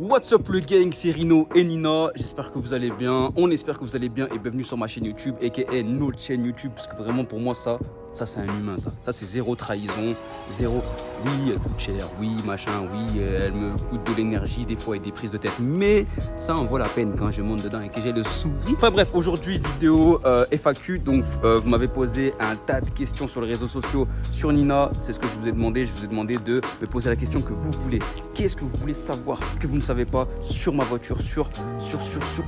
What's up le gang, c'est Rino et Nina, j'espère que vous allez bien, on espère que vous allez bien et bienvenue sur ma chaîne YouTube aka notre chaîne YouTube parce que vraiment pour moi ça c'est un humain ça c'est zéro trahison, zéro, oui elle coûte cher, oui machin, oui elle me coûte de l'énergie des fois et des prises de tête mais ça en vaut la peine quand je monte dedans et que j'ai le sourire. Enfin bref, aujourd'hui vidéo FAQ, donc vous m'avez posé un tas de questions sur les réseaux sociaux sur Nina, c'est ce que je vous ai demandé de me poser la question que vous voulez. Qu'est-ce que vous voulez savoir que vous ne savez pas sur ma voiture, sur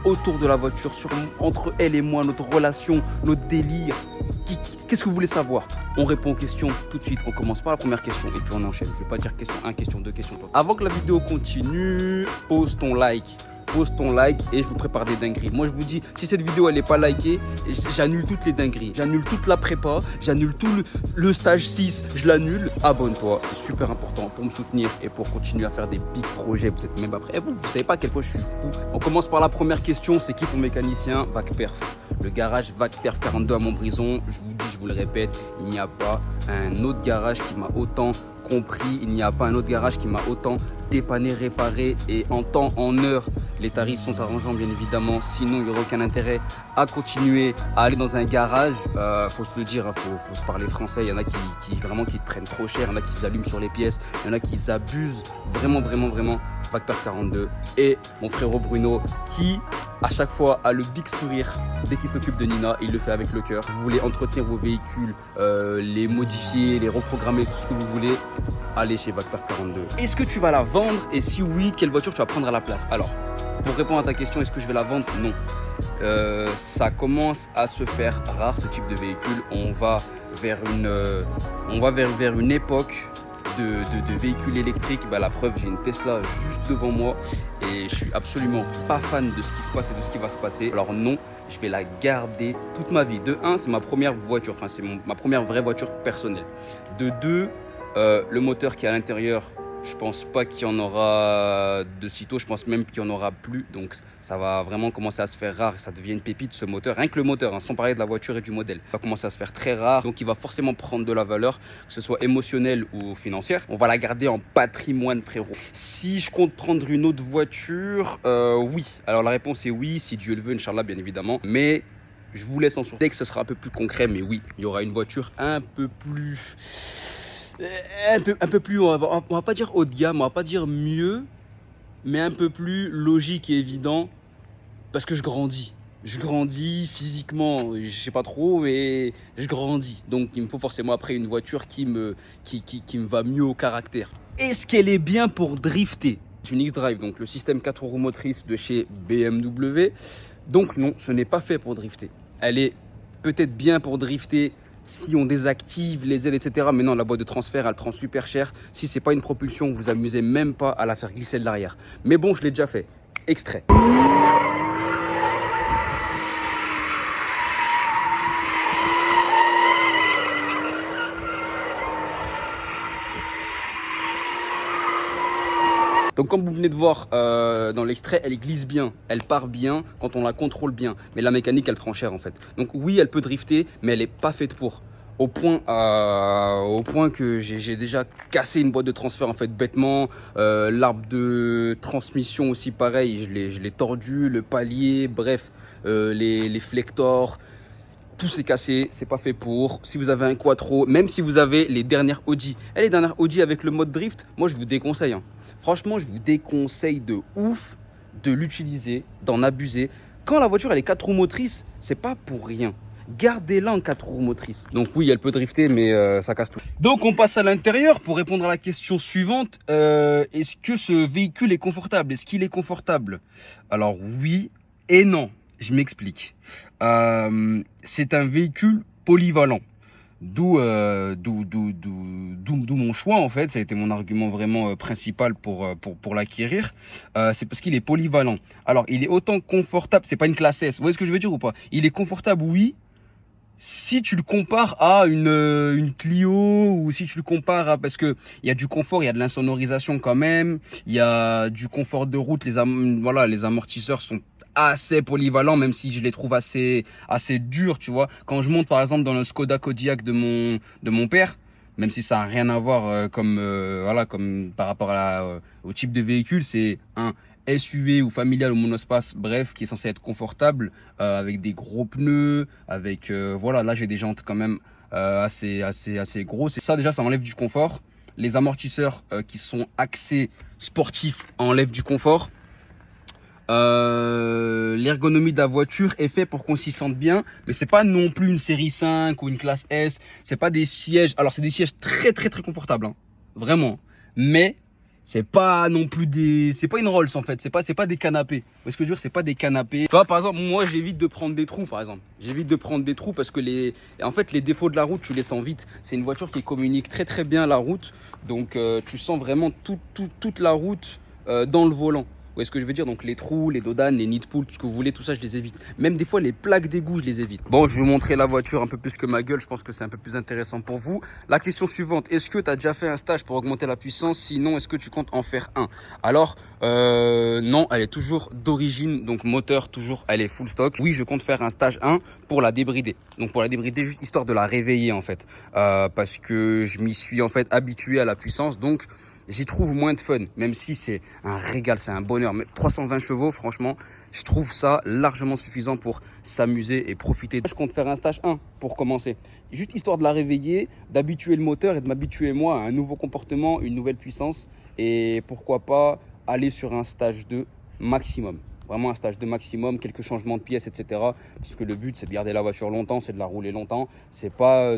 autour de la voiture, entre elle et moi, notre relation, notre délire. Qu'est-ce que vous voulez savoir? On répond aux questions tout de suite. On commence par la première question et puis on enchaîne. Je ne vais pas dire question 1, question 2, question 3. Avant que la vidéo continue, pose ton like et je vous prépare des dingueries. Moi je vous dis, si cette vidéo elle n'est pas likée, j'annule toutes les dingueries, j'annule toute la prépa, j'annule tout le stage 6, je l'annule. Abonne-toi, c'est super important pour me soutenir et pour continuer à faire des big projets. Vous êtes même pas prêts, vous savez pas à quel point je suis fou. On commence par la première question, c'est qui ton mécanicien? VacPerf, le garage VacPerf 42 à Montbrison. Je vous dis, je vous le répète, il n'y a pas un autre garage qui m'a autant compris, il n'y a pas un autre garage qui m'a autant dépanné, réparé et en temps, en heure. Les tarifs sont arrangeants bien évidemment, sinon il n'y aura aucun intérêt à continuer à aller dans un garage. Faut se le dire, faut se parler français. Il y en a qui te prennent trop cher, il y en a qui s'allument sur les pièces, il y en a qui abusent vraiment. VacPerf 42 et mon frérot Bruno qui à chaque fois a le big sourire dès qu'il s'occupe de Nina, il le fait avec le cœur. Vous voulez entretenir vos véhicules, les modifier, les reprogrammer, tout ce que vous voulez, allez chez VacPerf 42. Est-ce que tu vas la vendre et si oui, quelle voiture tu vas prendre à la place? Alors, pour répondre à ta question, est-ce que je vais la vendre? Non. Ça commence à se faire rare ce type de véhicule. On va vers une époque de véhicules électriques. La preuve, j'ai une Tesla juste devant moi et je suis absolument pas fan de ce qui se passe et de ce qui va se passer. Alors non, je vais la garder toute ma vie. De 1, c'est ma première voiture, enfin c'est ma première vraie voiture personnelle. De 2, le moteur qui est à l'intérieur, je pense pas qu'il y en aura de sitôt, je pense même qu'il n'y en aura plus. Donc ça va vraiment commencer à se faire rare et ça devient une pépite ce moteur. Rien que le moteur, hein, sans parler de la voiture et du modèle, va commencer à se faire très rare. Donc il va forcément prendre de la valeur, que ce soit émotionnelle ou financière. On va la garder en patrimoine, frérot. Si je compte prendre une autre voiture, oui. Alors la réponse est oui, si Dieu le veut, Inch'Allah, bien évidemment. Mais je vous laisse en sourire. Dès que ce sera un peu plus concret, mais oui, il y aura une voiture un peu plus, on va pas dire haut de gamme, on va pas dire mieux, mais un peu plus logique et évident, parce que je grandis physiquement, je sais pas trop, mais je grandis, donc il me faut forcément après une voiture qui me va mieux au caractère. Est-ce qu'elle est bien pour drifter? C'est une X-Drive, donc le système 4 roues motrices de chez BMW, donc non, ce n'est pas fait pour drifter. Elle est peut-être bien pour drifter si on désactive les aides, etc. Mais non, la boîte de transfert, elle prend super cher. Si c'est pas une propulsion, vous amusez même pas à la faire glisser de l'arrière. Mais bon, je l'ai déjà fait. Extrait. Donc comme vous venez de voir dans l'extrait, elle glisse bien, elle part bien quand on la contrôle bien. Mais la mécanique, elle prend cher en fait. Donc oui, elle peut drifter, mais elle n'est pas faite pour. Au point que j'ai déjà cassé une boîte de transfert en fait bêtement. L'arbre de transmission aussi pareil, je l'ai tordu, le palier, bref, les flectors. Tout s'est cassé, c'est pas fait pour. Si vous avez un quattro, même si vous avez les dernières Audi, les dernières Audi avec le mode drift, moi je vous déconseille. Hein. Franchement, je vous déconseille de ouf de l'utiliser, d'en abuser. Quand la voiture elle est 4 roues motrices, c'est pas pour rien. Gardez-la en 4 roues motrices. Donc oui, elle peut drifter, mais ça casse tout. Donc on passe à l'intérieur pour répondre à la question suivante. Est-ce que ce véhicule est confortable? Est-ce qu'il est confortable? Alors oui et non. Je m'explique. C'est un véhicule polyvalent. D'où mon choix en fait. Ça a été mon argument vraiment principal pour l'acquérir. C'est parce qu'il est polyvalent. Alors il est autant confortable. C'est pas une classe S. Vous voyez ce que je veux dire ou pas? Il est confortable, oui. Si tu le compares à une Clio ou si tu le compares à, parce que il y a du confort, il y a de l'insonorisation quand même, il y a du confort de route, les amortisseurs sont assez polyvalents, même si je les trouve assez durs, tu vois. Quand je monte par exemple dans le Skoda Kodiaq de mon père, même si ça n'a rien à voir comme par rapport au type de véhicule, c'est un SUV ou familiale ou monospace, bref, qui est censé être confortable, avec des gros pneus, avec voilà, là j'ai des jantes quand même assez grosses. Et ça déjà, ça enlève du confort. Les amortisseurs qui sont axés sportifs enlèvent du confort. L'ergonomie de la voiture est faite pour qu'on s'y sente bien, mais c'est pas non plus une série 5 ou une classe S. C'est pas des sièges. Alors c'est des sièges très confortables, hein, vraiment. Mais c'est pas non plus des. C'est pas une Rolls en fait. C'est pas des canapés. Vous voyez ce que je veux dire? C'est pas des canapés. Tu vois, par exemple, moi j'évite de prendre des trous, par exemple. J'évite de prendre des trous parce que en fait les défauts de la route tu les sens vite. C'est une voiture qui communique très bien la route, donc tu sens vraiment toute la route dans le volant. Vous voyez ce que je veux dire? Donc les trous, les dodanes, les nids de poule, tout ce que vous voulez, tout ça je les évite. Même des fois les plaques d'égout je les évite. Bon, je vais vous montrer la voiture un peu plus que ma gueule, je pense que c'est un peu plus intéressant pour vous. La question suivante, est-ce que tu as déjà fait un stage pour augmenter la puissance? Sinon, est-ce que tu comptes en faire un? Alors, non, elle est toujours d'origine, donc moteur toujours, elle est full stock. Oui, je compte faire un stage 1 pour la débrider. Donc pour la débrider, juste histoire de la réveiller en fait. Parce que je m'y suis en fait habitué à la puissance, donc j'y trouve moins de fun, même si c'est un régal, c'est un bonheur. Mais 320 chevaux, franchement, je trouve ça largement suffisant pour s'amuser et profiter. Je compte faire un stage 1 pour commencer. Juste histoire de la réveiller, d'habituer le moteur et de m'habituer moi à un nouveau comportement, une nouvelle puissance. Et pourquoi pas aller sur un stage 2 maximum. Vraiment un stage de maximum, quelques changements de pièces, etc. Parce que le but, c'est de garder la voiture longtemps, c'est de la rouler longtemps. C'est pas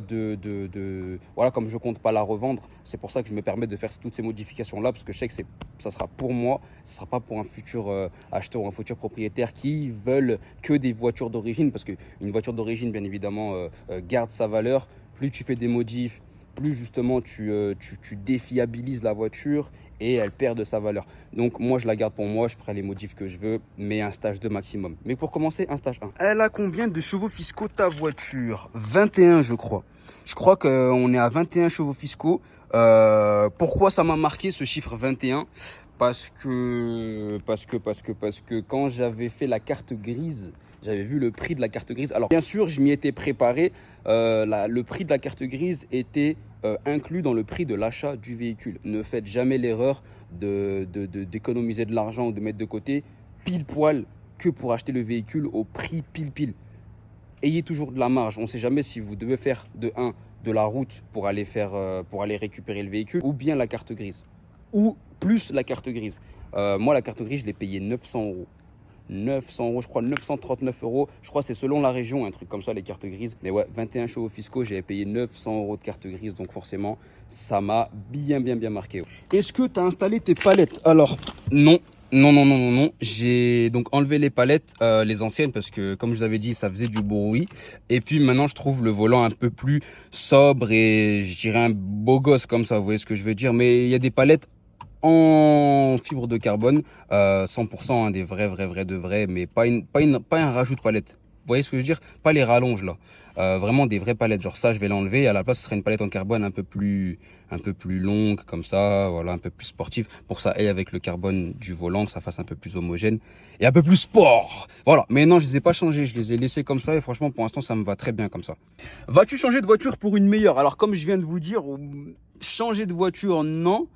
Voilà, comme je compte pas la revendre, c'est pour ça que je me permets de faire toutes ces modifications-là, parce que je sais que ça sera pour moi, ce sera pas pour un futur acheteur ou un futur propriétaire qui veulent que des voitures d'origine, parce qu'une voiture d'origine, bien évidemment, garde sa valeur. Plus tu fais des modifs, plus justement tu défiabilises la voiture et elle perd de sa valeur. Donc moi je la garde pour moi, je ferai les modifs que je veux, mais un stage 2 maximum. Mais pour commencer, un stage 1. Elle a combien de chevaux fiscaux ta voiture? 21 je crois. Je crois qu'on est à 21 chevaux fiscaux. Pourquoi ça m'a marqué ce chiffre 21? Parce que quand j'avais fait la carte grise, j'avais vu le prix de la carte grise. Alors bien sûr, je m'y étais préparé. Le prix de la carte grise était inclus dans le prix de l'achat du véhicule. Ne faites jamais l'erreur d'économiser de l'argent ou de mettre de côté pile poil que pour acheter le véhicule au prix pile. Ayez toujours de la marge. On ne sait jamais si vous devez faire de la route pour aller récupérer le véhicule, ou bien la carte grise, ou plus la carte grise. Moi, la carte grise, je l'ai payée 900 euros. 900 euros, je crois 939 euros. Je crois que c'est selon la région, un truc comme ça, les cartes grises. Mais ouais, 21 chevaux fiscaux, j'avais payé 900 euros de carte grise. Donc forcément, ça m'a bien marqué. Est-ce que tu as installé tes palettes? Alors, non. Non. J'ai donc enlevé les palettes, les anciennes, parce que comme je vous avais dit, ça faisait du bruit. Et puis maintenant, je trouve le volant un peu plus sobre et je dirais un beau gosse comme ça, vous voyez ce que je veux dire. Mais il y a des palettes en fibre de carbone, 100%, hein, des vrais de vrais, mais pas un rajout de palette. Vous voyez ce que je veux dire? Pas les rallonges là. Vraiment des vraies palettes. Genre ça, je vais l'enlever et à la place, ce sera une palette en carbone un peu plus longue comme ça, voilà, un peu plus sportive, pour que ça aille avec le carbone du volant, que ça fasse un peu plus homogène et un peu plus sport. Voilà. Mais non, je les ai pas changés, je les ai laissés comme ça et franchement, pour l'instant, ça me va très bien comme ça. Vas-tu changer de voiture pour une meilleure? Alors, comme je viens de vous dire, changer de voiture, non.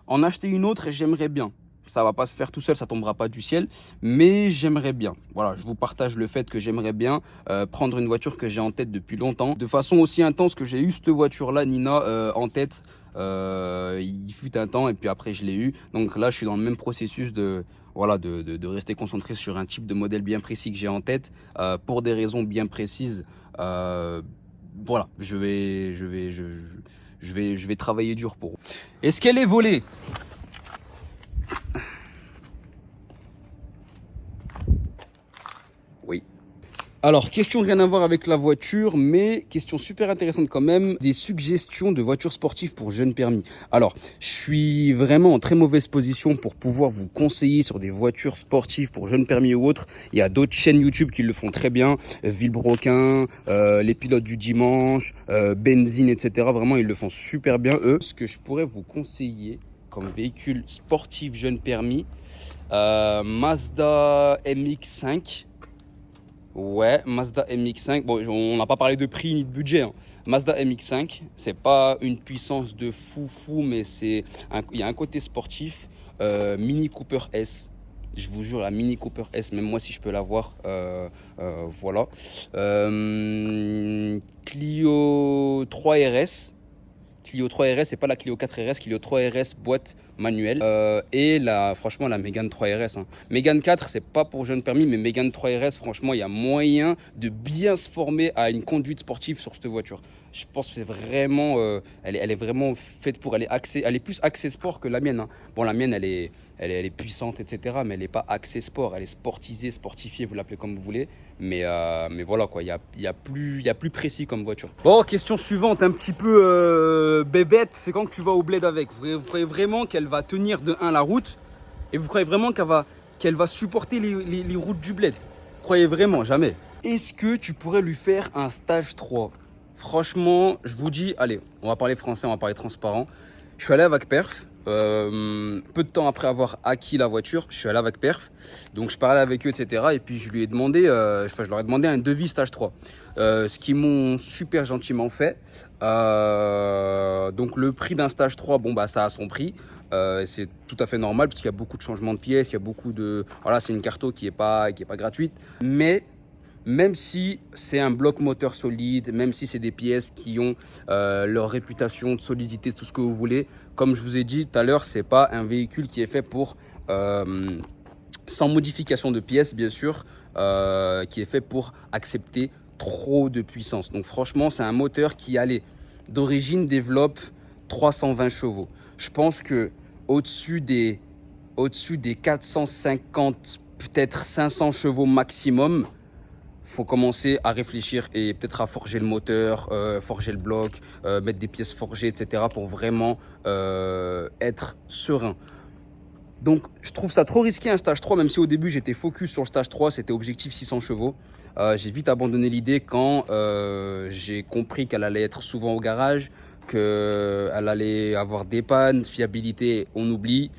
En acheter une autre, j'aimerais bien. Ça va pas se faire tout seul, ça tombera pas du ciel, mais j'aimerais bien. Voilà, je vous partage le fait que j'aimerais bien prendre une voiture que j'ai en tête depuis longtemps, de façon aussi intense que j'ai eu cette voiture-là, Nina, en tête. Il fut un temps et puis après je l'ai eu. Donc là, je suis dans le même processus de rester concentré sur un type de modèle bien précis que j'ai en tête pour des raisons bien précises. Voilà, je vais travailler dur pour. Est-ce qu'elle est volée? Oui. Alors, question rien à voir avec la voiture, mais question super intéressante quand même. Des suggestions de voitures sportives pour jeunes permis. Alors, je suis vraiment en très mauvaise position pour pouvoir vous conseiller sur des voitures sportives pour jeunes permis ou autres. Il y a d'autres chaînes YouTube qui le font très bien. Villebroquin, les pilotes du dimanche, Benzine, etc. Vraiment, ils le font super bien, eux. Ce que je pourrais vous conseiller comme véhicule sportif jeune permis, Mazda MX-5. Ouais, Mazda MX-5. Bon, on n'a pas parlé de prix ni de budget, hein. Mazda MX-5, c'est pas une puissance de fou, mais il y a un côté sportif. Mini Cooper S. Je vous jure, la Mini Cooper S, même moi si je peux l'avoir, voilà. Clio 3 RS. Clio 3 RS, c'est pas la Clio 4 RS, Clio 3 RS boîte manuelle. Et franchement, la Mégane 3 RS. Hein. Mégane 4, c'est pas pour jeune permis, mais Mégane 3 RS, franchement, il y a moyen de bien se former à une conduite sportive sur cette voiture. Je pense que c'est vraiment, elle est vraiment faite pour, elle est plus axée sport que la mienne. Hein. Bon, la mienne, elle est puissante, etc. Mais elle n'est pas axée sport. Elle est sportisée, sportifiée, vous l'appelez comme vous voulez. Mais voilà quoi, il y a plus précis comme voiture. Bon, question suivante, un petit peu bébête, c'est quand que tu vas au bled avec. Vous croyez vraiment qu'elle va tenir de 1 la route et vous croyez vraiment qu'elle va supporter les routes du bled? Croyez vraiment, jamais. Est-ce que tu pourrais lui faire un stage 3? Franchement, je vous dis, allez, on va parler français, on va parler transparent. Je suis allé avec Perf. Peu de temps après avoir acquis la voiture, je suis allé avec Perf, donc je parlais avec eux, etc. Et puis je lui ai demandé, je leur ai demandé un devis stage 3, ce qu'ils m'ont super gentiment fait. Donc le prix d'un stage 3, bon bah ça a son prix. C'est tout à fait normal parce qu'il y a beaucoup de changements de pièces, il y a beaucoup de, voilà, c'est une carto qui est pas gratuite, mais même si c'est un bloc moteur solide, même si c'est des pièces qui ont leur réputation de solidité, tout ce que vous voulez, comme je vous ai dit tout à l'heure, c'est pas un véhicule qui est fait pour, sans modification de pièces bien sûr, qui est fait pour accepter trop de puissance. Donc franchement, c'est un moteur qui, allez, d'origine développe 320 chevaux. Je pense que au-dessus des 450, peut-être 500 chevaux maximum, faut commencer à réfléchir et peut-être à forger le moteur, forger le bloc, mettre des pièces forgées, etc. pour vraiment être serein. Donc, je trouve ça trop risqué un stage 3, même si au début j'étais focus sur le stage 3, c'était objectif 600 chevaux. J'ai vite abandonné l'idée quand j'ai compris qu'elle allait être souvent au garage, qu'elle allait avoir des pannes, fiabilité, on oublie.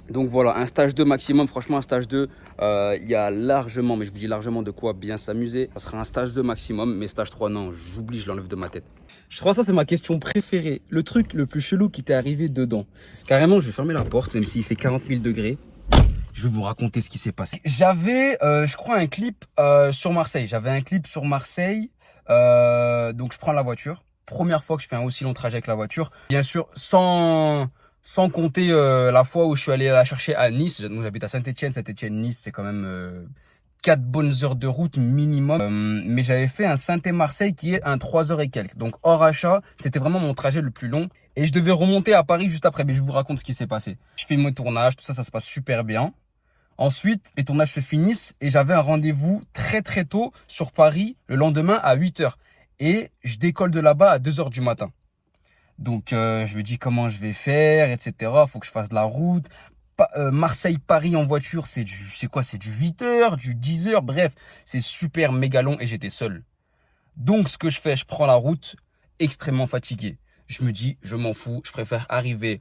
Donc voilà, un stage 2 maximum, franchement un stage 2, il y a largement, mais je vous dis largement de quoi bien s'amuser. Ça sera un stage 2 maximum, mais stage 3 non, j'oublie, je l'enlève de ma tête. Je crois que ça c'est ma question préférée, le truc le plus chelou qui t'est arrivé dedans. Carrément, je vais fermer la porte, même s'il fait 40 000 degrés. Je vais vous raconter ce qui s'est passé. J'avais, je crois, un clip sur Marseille. Donc je prends la voiture. Première fois que je fais un aussi long trajet avec la voiture. Bien sûr, sans compter la fois où je suis allé la chercher à Nice. Donc j'habite à Saint-Etienne. Saint-Etienne-Nice, c'est quand même 4 bonnes heures de route minimum. Mais j'avais fait un Saint-Étienne-Marseille qui est un 3 heures et quelques. Donc hors achat, c'était vraiment mon trajet le plus long. Et je devais remonter à Paris juste après. Mais je vous raconte ce qui s'est passé. Je fais mon tournage, tout ça, ça se passe super bien. Ensuite, les tournages se finissent et j'avais un rendez-vous très très tôt sur Paris le lendemain à 8 heures. Et je décolle de là-bas à 2 heures du matin. Donc, je me dis comment je vais faire, etc. Faut que je fasse de la route. Marseille-Paris en voiture, c'est du 8 heures, du 10 heures. Bref, c'est super méga long et j'étais seul. Donc, ce que je fais, je prends la route extrêmement fatigué. Je me dis, je m'en fous, je préfère arriver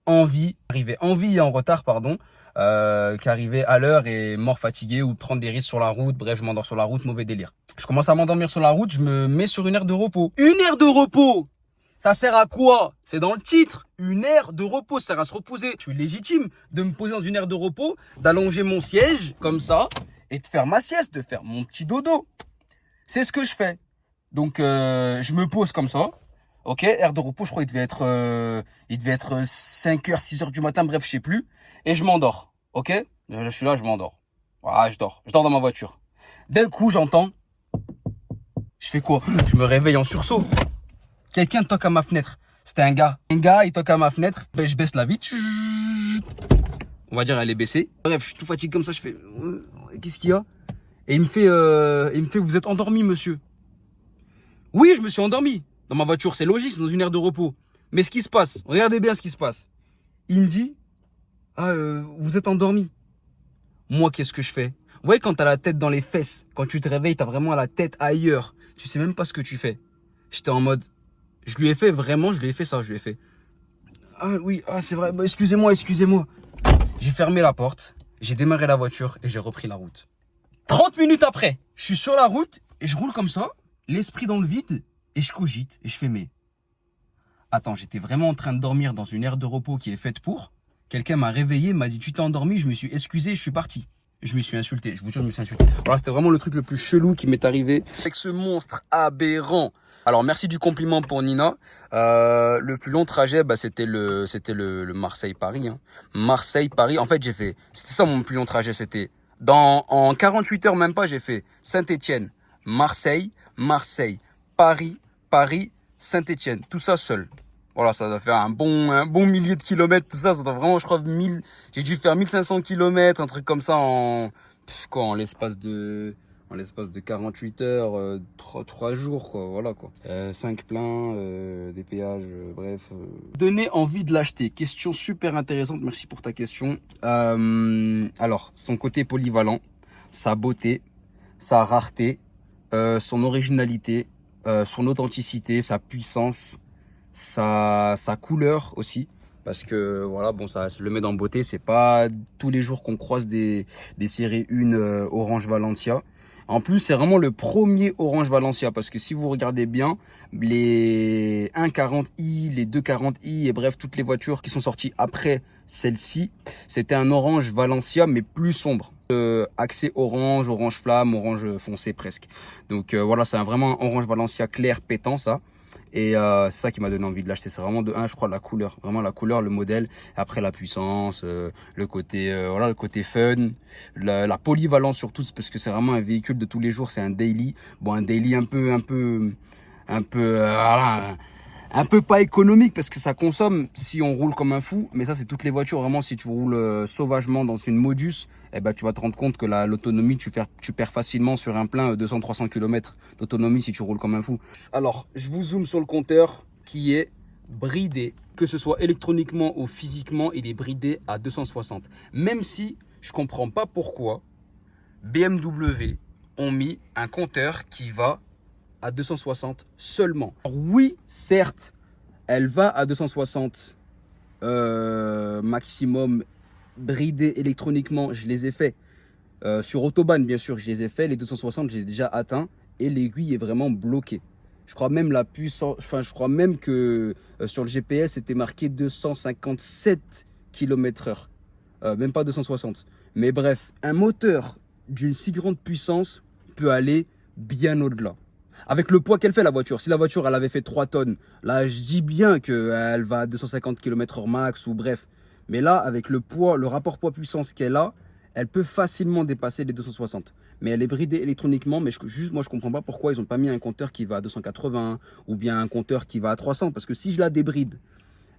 en vie et en retard, pardon, qu'arriver à l'heure et mort fatigué ou prendre des risques sur la route. Bref, je m'endors sur la route, mauvais délire. Je commence à m'endormir sur la route, je me mets sur une aire de repos. Une aire de repos! Ça sert à quoi? C'est dans le titre. Une aire de repos, ça sert à se reposer. Je suis légitime de me poser dans une aire de repos, d'allonger mon siège comme ça et de faire ma sieste, de faire mon petit dodo. C'est ce que je fais. Donc, je me pose comme ça. Ok, aire de repos, je crois qu'il devait être 5h, 6h du matin, bref, je sais plus. Et je m'endors. Ok, je suis là, je m'endors. Voilà, je dors. Je dors dans ma voiture. D'un coup, j'entends. Je fais quoi? Je me réveille en sursaut. Quelqu'un toque à ma fenêtre. C'était un gars. Un gars, il toque à ma fenêtre. Ben, je baisse la vitre. On va dire, elle est baissée. Bref, je suis tout fatigué comme ça. Je fais, qu'est-ce qu'il y a? Et il me fait, vous êtes endormi, monsieur? Oui, je me suis endormi. Dans ma voiture, c'est logique, c'est dans une aire de repos. Mais ce qui se passe, regardez bien ce qui se passe. Il me dit, vous êtes endormi. Moi, qu'est-ce que je fais? Vous voyez, quand t'as la tête dans les fesses, quand tu te réveilles, t'as vraiment la tête ailleurs. Tu sais même pas ce que tu fais. J'étais en mode, je lui ai fait ça, je lui ai fait. Ah oui, c'est vrai, bah, excusez-moi. J'ai fermé la porte, j'ai démarré la voiture et j'ai repris la route. 30 minutes après, je suis sur la route et je roule comme ça, l'esprit dans le vide, et je cogite et je fais mais... Attends, j'étais vraiment en train de dormir dans une aire de repos qui est faite pour... Quelqu'un m'a réveillé, m'a dit tu t'es endormi, je me suis excusé, je suis parti. Je me suis insulté, je vous jure, je me suis insulté. Voilà, c'était vraiment le truc le plus chelou qui m'est arrivé avec ce monstre aberrant. Alors, merci du compliment pour Nina. Le plus long trajet, bah, c'était le Marseille-Paris. Hein. Marseille-Paris, en fait, c'était ça mon plus long trajet, en 48 heures, même pas, j'ai fait Saint-Étienne, Marseille, Marseille, Paris, Paris, Saint-Étienne, tout ça seul. Voilà, ça doit faire un bon millier de kilomètres, tout ça. Ça doit vraiment, je crois, j'ai dû faire 1500 kilomètres, un truc comme ça en l'espace de 48 heures, 3 jours, quoi. Voilà, quoi. 5 pleins, des péages, bref. Donner envie de l'acheter. Question super intéressante. Merci pour ta question. Alors, son côté polyvalent, sa beauté, sa rareté, son originalité, son authenticité, sa puissance, sa couleur aussi, parce que voilà, bon, ça se le met dans beauté. C'est pas tous les jours qu'on croise des séries 1 Orange Valencia. En plus, c'est vraiment le premier Orange Valencia, parce que si vous regardez bien, les 140i, les 240i et bref, toutes les voitures qui sont sorties après celle-ci, c'était un Orange Valencia mais plus sombre. Accès orange, orange flamme, orange foncé presque. Donc voilà, c'est vraiment un Orange Valencia clair pétant ça. Et c'est ça qui m'a donné envie de l'acheter. C'est vraiment de un, je crois, la couleur. Vraiment la couleur, le modèle. Après la puissance, le côté voilà, le côté fun, la polyvalence surtout, parce que c'est vraiment un véhicule de tous les jours. C'est un daily. Bon, un daily un peu voilà, un peu pas économique, parce que ça consomme si on roule comme un fou. Mais ça, c'est toutes les voitures. Vraiment, si tu roules sauvagement dans une Modus, eh ben, tu vas te rendre compte que l'autonomie, tu perds facilement sur un plein 200-300 km d'autonomie si tu roules comme un fou. Alors, je vous zoome sur le compteur qui est bridé. Que ce soit électroniquement ou physiquement, il est bridé à 260. Même si je comprends pas pourquoi BMW ont mis un compteur qui va à 260 seulement. Alors oui, certes, elle va à 260 maximum, bridé électroniquement, je les ai fait. Sur Autobahn, bien sûr, je les ai fait. Les 260, j'ai déjà atteint et l'aiguille est vraiment bloquée. Je crois même la puissance, enfin, je crois même que sur le GPS, c'était marqué 257 km/h. Même pas 260. Mais bref, un moteur d'une si grande puissance peut aller bien au-delà. Avec le poids qu'elle fait, la voiture. Si la voiture, elle avait fait 3 tonnes, là, je dis bien qu'elle va à 250 km/h max ou bref. Mais là, avec le poids, le rapport poids-puissance qu'elle a, elle peut facilement dépasser les 260. Mais elle est bridée électroniquement. Mais moi, je comprends pas pourquoi ils n'ont pas mis un compteur qui va à 280 ou bien un compteur qui va à 300. Parce que si je la débride,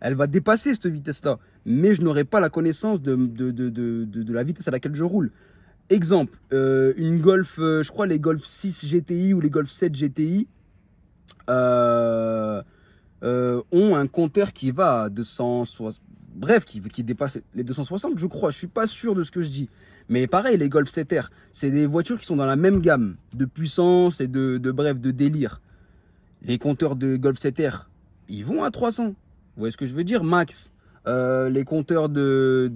elle va dépasser cette vitesse-là. Mais je n'aurai pas la connaissance de la vitesse à laquelle je roule. Exemple, une Golf, je crois les Golf 6 GTI ou les Golf 7 GTI ont un compteur qui va à 260, bref, qui dépasse les 260, je crois. Je suis pas sûr de ce que je dis. Mais pareil, les Golf 7R, c'est des voitures qui sont dans la même gamme de puissance et bref, de délire. Les compteurs de Golf 7R, ils vont à 300. Vous voyez ce que je veux dire, max. Les compteurs de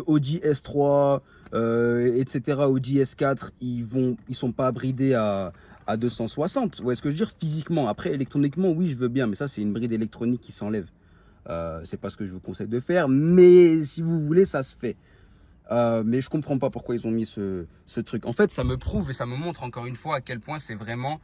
Audi S3, etc., Audi S4, ils sont pas bridés à 260. Vous voyez ce que je veux dire, physiquement. Après, électroniquement, oui, je veux bien, mais ça, c'est une bride électronique qui s'enlève. C'est pas ce que je vous conseille de faire, mais si vous voulez, ça se fait. Mais je comprends pas pourquoi ils ont mis ce truc. En fait, ça me prouve et ça me montre encore une fois à quel point c'est vraiment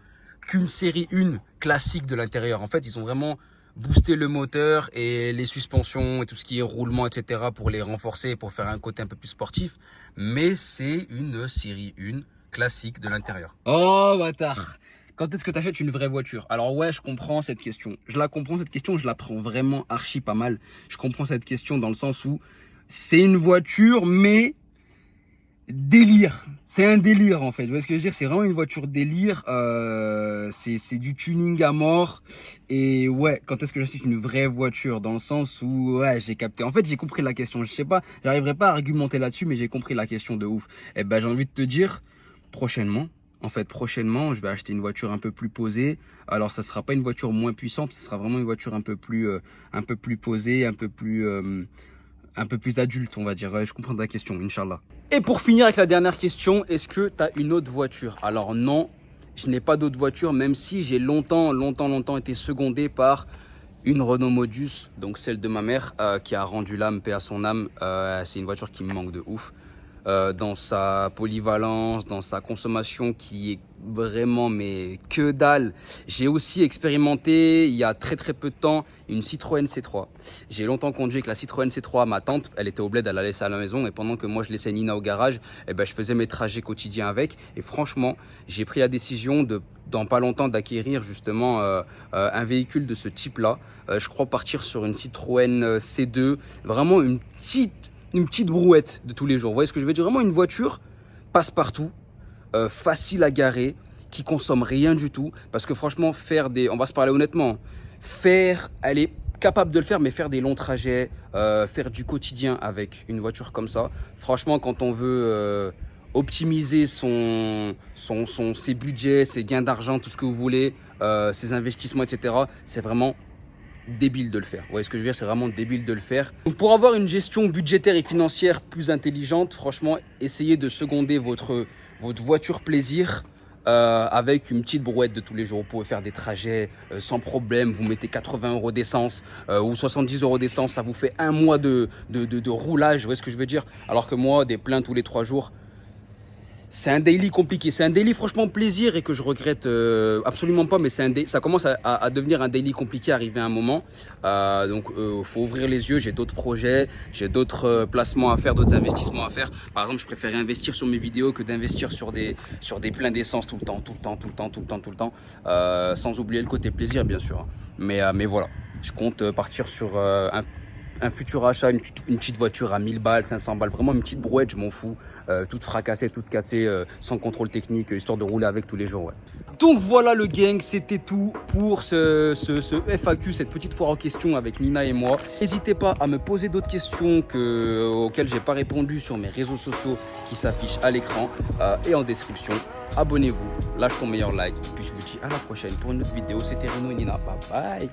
qu'une série 1 classique de l'intérieur. En fait, ils ont vraiment boosté le moteur et les suspensions et tout ce qui est roulement, etc. pour les renforcer, pour faire un côté un peu plus sportif. Mais c'est une série 1 classique de l'intérieur. Oh, bâtard! Quand est-ce que tu achètes une vraie voiture? Alors ouais, je comprends cette question. Je la comprends cette question, je la prends vraiment archi pas mal. Je comprends cette question dans le sens où c'est une voiture, mais délire. C'est un délire en fait. Vous voyez ce que je veux dire? C'est vraiment une voiture délire. C'est du tuning à mort. Et ouais, quand est-ce que j'achète une vraie voiture? Dans le sens où ouais, j'ai capté. En fait, j'ai compris la question. Je sais pas, j'arriverai pas à argumenter là-dessus, mais j'ai compris la question de ouf. Et ben, j'ai envie de te dire prochainement. En fait, prochainement, je vais acheter une voiture un peu plus posée. Alors, ça sera pas une voiture moins puissante, ce sera vraiment une voiture un peu plus posée, un peu plus adulte, on va dire. Ouais, je comprends ta question, Inch'Allah. Et pour finir avec la dernière question, est-ce que tu as une autre voiture? Alors non, je n'ai pas d'autre voiture, même si j'ai longtemps été secondé par une Renault Modus, donc celle de ma mère, qui a rendu l'âme, paix à son âme. C'est une voiture qui me manque de ouf. Dans sa polyvalence, dans sa consommation qui est vraiment mais que dalle. J'ai aussi expérimenté il y a très peu de temps une Citroën C3. J'ai longtemps conduit avec la Citroën C3 à ma tante, elle était au bled, elle la laissait à la maison et pendant que moi je laissais Nina au garage, eh ben, je faisais mes trajets quotidiens avec et franchement j'ai pris la décision dans pas longtemps d'acquérir justement un véhicule de ce type là. Je crois partir sur une Citroën C2, vraiment une petite brouette de tous les jours. Vous voyez ce que je veux dire? Vraiment une voiture passe-partout, facile à garer, qui consomme rien du tout. Parce que franchement, on va se parler honnêtement, elle est capable de le faire, mais faire des longs trajets, faire du quotidien avec une voiture comme ça, franchement, quand on veut optimiser ses budgets, ses gains d'argent, tout ce que vous voulez, ses investissements, etc., c'est vraiment débile de le faire. Vous voyez ce que je veux dire? C'est vraiment débile de le faire. Donc pour avoir une gestion budgétaire et financière plus intelligente, franchement, essayez de seconder votre voiture plaisir avec une petite brouette de tous les jours. Vous pouvez faire des trajets sans problème. Vous mettez 80 € d'essence ou 70 € d'essence. Ça vous fait un mois de roulage. Vous voyez ce que je veux dire? Alors que moi, des pleins tous les 3 jours, c'est un daily compliqué, c'est un daily franchement plaisir et que je regrette absolument pas, mais ça commence à devenir un daily compliqué arrivé à un moment. Donc faut ouvrir les yeux, j'ai d'autres projets, j'ai d'autres placements à faire, d'autres investissements à faire. Par exemple, je préférais investir sur mes vidéos que d'investir sur des pleins d'essence tout le temps, sans oublier le côté plaisir bien sûr. Mais voilà, je compte partir sur un futur achat, une petite voiture à 1000 balles, 500 balles, vraiment une petite brouette, je m'en fous, toute fracassée, toute cassée, sans contrôle technique, histoire de rouler avec tous les jours. Ouais. Donc voilà le gang, c'était tout pour ce FAQ, cette petite foire aux questions avec Nina et moi. N'hésitez pas à me poser d'autres questions auxquelles j'ai pas répondu sur mes réseaux sociaux qui s'affichent à l'écran et en description. Abonnez-vous, lâche ton meilleur like, et puis je vous dis à la prochaine pour une autre vidéo. C'était Reno et Nina, bye bye.